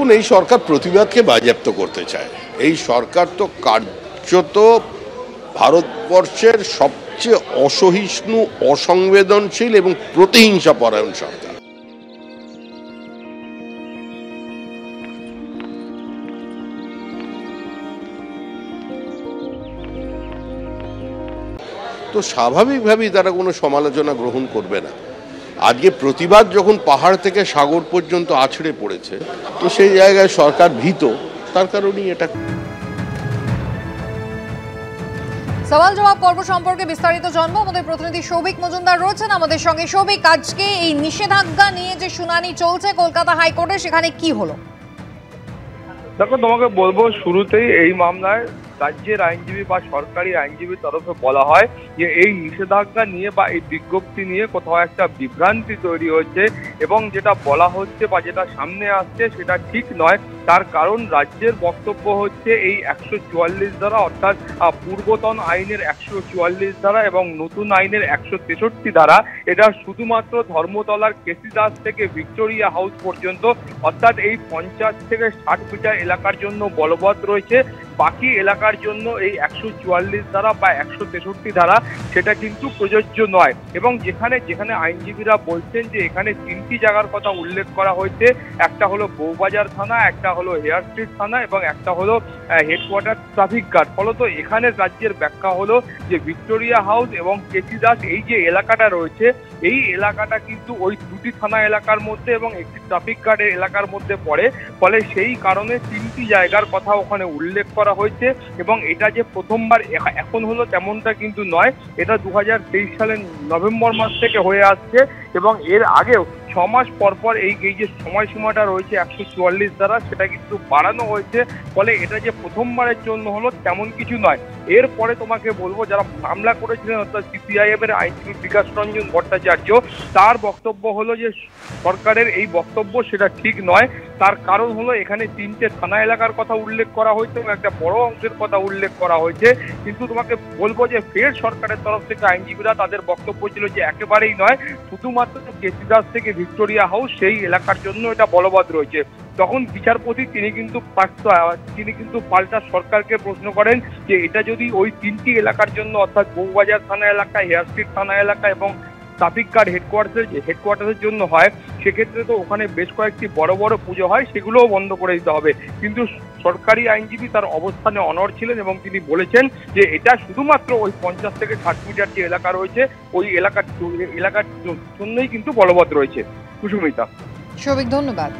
দেখুন, এই সরকার প্রতিবাদকে বাজেয়াপ্ত করতে চায়। এই সরকার তো কার্যত ভারতবর্ষের সবচেয়ে অসহিষ্ণু, অসংবেদনশীল এবং প্রতিহিংসা পরায়ণ সরকার। তো স্বাভাবিকভাবেই তারা কোনো সমালোচনা গ্রহণ করবে না। আজকে প্রতিবাদ যখন পাহাড় থেকে সাগর পর্যন্ত আছড়ে পড়েছে, তো সেই জায়গায় সরকার ভীত, তার কারণেই এটা। সওয়াল জবাব পর্ব সম্পর্কে বিস্তারিত জানবো। আমাদের প্রতিনিধি সৌভিক মজুমদার রয়েছেন আমাদের সঙ্গে। সৌভিক, আজকে এই নিষেধাজ্ঞা নিয়ে যে শুনানি চলছে কলকাতা হাইকোর্টে, সেখানে কি হলো? দেখো, তোমাকে বলবো শুরুতেই এই মামলায় রাজ্যের আইনজীবী বা সরকারি আইনজীবীর তরফে বলা হয় যে এই নিষেধাজ্ঞা নিয়ে বা এই বিজ্ঞপ্তি নিয়ে কোথাও একটা বিভ্রান্তি তৈরি হচ্ছে এবং যেটা বলা হচ্ছে বা যেটা সামনে আসছে সেটা ঠিক নয়। তার কারণ রাজ্যের বক্তব্য হচ্ছে এই 144 ধারা, অর্থাৎ পূর্বতন আইনের 144 ধারা এবং নতুন আইনের 163 ধারা, এটা শুধুমাত্র ধর্মতলার কেসি দাস থেকে ভিক্টোরিয়া হাউস পর্যন্ত, অর্থাৎ এই 50 থেকে 60 মিটার এলাকার জন্য বলবৎ রয়েছে। বাকি এলাকার জন্য এই 144 ধারা বা 163 ধারা সেটা কিন্তু প্রযোজ্য নয়। এবং যেখানে যেখানে আইনজীবীরা বলছেন যে এখানে 3টি জায়গার কথা উল্লেখ করা হয়েছে, একটা হলো বউবাজার থানা, একটা হলো হেয়ার স্ট্রিট থানা এবং একটা হলো হেডকোয়ার্টার ট্রাফিক গার্ড। ফলত এখানে রাজ্যের ব্যাখ্যা হলো যে ভিক্টোরিয়া হাউস এবং কেসি দাস এই যে এলাকাটা রয়েছে, এই এলাকাটা কিন্তু ওই দুটি থানা এলাকার মধ্যে এবং একটি ট্রাফিক গার্ডের এলাকার মধ্যে পড়ে। ফলে সেই কারণে 3টি জায়গার কথা ওখানে উল্লেখ করা হয়েছে। এবং এটা যে প্রথমবার এখন হলো তেমনটা কিন্তু নয়, এটা 2023 সালের নভেম্বর মাস থেকে হয়ে আসছে এবং এর আগেও 6 মাস পরপর এই যে সময়সীমাটা রয়েছে 144 দ্বারা, সেটা কিন্তু বাড়ানো হয়েছে। ফলে এটা যে প্রথমবারের জন্য হলো তেমন কিছু নয়। এরপরে তোমাকে বলবো, যারা মামলা করেছিলেন অর্থাৎ সিপিআইএম এর আইনজীবী বিকাশ রঞ্জন ভট্টাচার্য, তার বক্তব্য হলো যে সরকারের এই বক্তব্য সেটা ঠিক নয়। তার কারণ হলো এখানে 3টে থানা এলাকার কথা উল্লেখ করা হয়েছে এবং একটা বড় অংশের কথা উল্লেখ করা হয়েছে। কিন্তু তোমাকে বলবো যে ফের সরকারের তরফ থেকে আইনজীবীরা তাদের বক্তব্য ছিল যে একেবারেই নয়, শুধুমাত্র কেসি দাস থেকে ভিক্টোরিয়া হাউস সেই এলাকার জন্য এটা বলবৎ রয়েছে। তখন বিচারপতি তিনি কিন্তু পাল্টা সরকারকে প্রশ্ন করেন যে এটা যদি ওই 3টি এলাকার জন্য, অর্থাৎ বউবাজার থানা এলাকা, হেয়ার স্ট্রিট থানা এলাকা এবং ট্রাফিক গার্ড হেডকোয়ার্টারের জন্য হয়, সেক্ষেত্রে তো ওখানে বেশ কয়েকটি বড় বড় পুজো হয়, সেগুলোও বন্ধ করে দিতে হবে। কিন্তু সরকারি আইনজীবী তার অবস্থানে অনড় ছিলেন এবং তিনি বলেছেন যে এটা শুধুমাত্র ওই 50 থেকে 60 মিটার যে এলাকা রয়েছে ওই এলাকার জন্যই কিন্তু বলবৎ রয়েছে। কুসুমিতা। সৌভিক, ধন্যবাদ।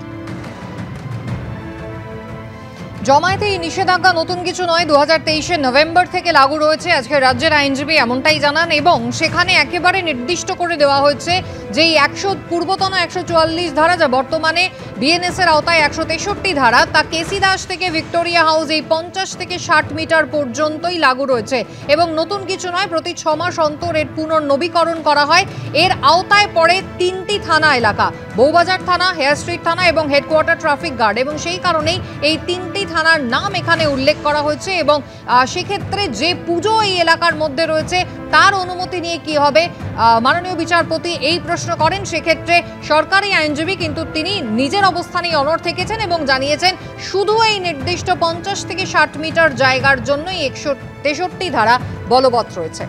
জমায়েতে এই নিষেধাজ্ঞা নতুন কিছু নয়, 2023 নভেম্বর থেকে লাগু রয়েছে। আজকে রাজ্যের আইনজীবী এমনটাই জানান এবং সেখানে একেবারে নির্দিষ্ট করে দেওয়া হচ্ছে যে এই পূর্বতন 144 ধারা, যা বর্তমানে বিএনএস এর আওতায় 163 ধারা, তা কেসি দাস থেকে ভিক্টোরিয়া হাউস এই 50 থেকে 60 মিটার পর্যন্তই লাগু রয়েছে। এবং নতুন কিছু নয়, প্রতি 6 মাস অন্তর এর পুনর্নবীকরণ করা হয়। এর আওতায় পড়ে 3টি থানা এলাকা, বউবাজার থানা, হেয়ার স্ট্রিট থানা এবং হেডকোয়ার্টার ট্রাফিক গার্ড। এবং সেই কারণেই এই 3টি থানার নাম এখানে উল্লেখ করা হয়েছে। এবং সেক্ষেত্রে যে পুজো এই এলাকার মধ্যে রয়েছে তার অনুমতি নিয়ে কি হবে, মাননীয় বিচারপতি এই প্রশ্ন করেন। সেক্ষেত্রে সরকারি আইনজীবী কিন্তু তিনি নিজের অবস্থানেই অনড় থেকেছেন এবং জানিয়েছেন শুধু এই নির্দিষ্ট 50 থেকে 60 মিটার জায়গার জন্যই 163 ধারা বলবৎ রয়েছে।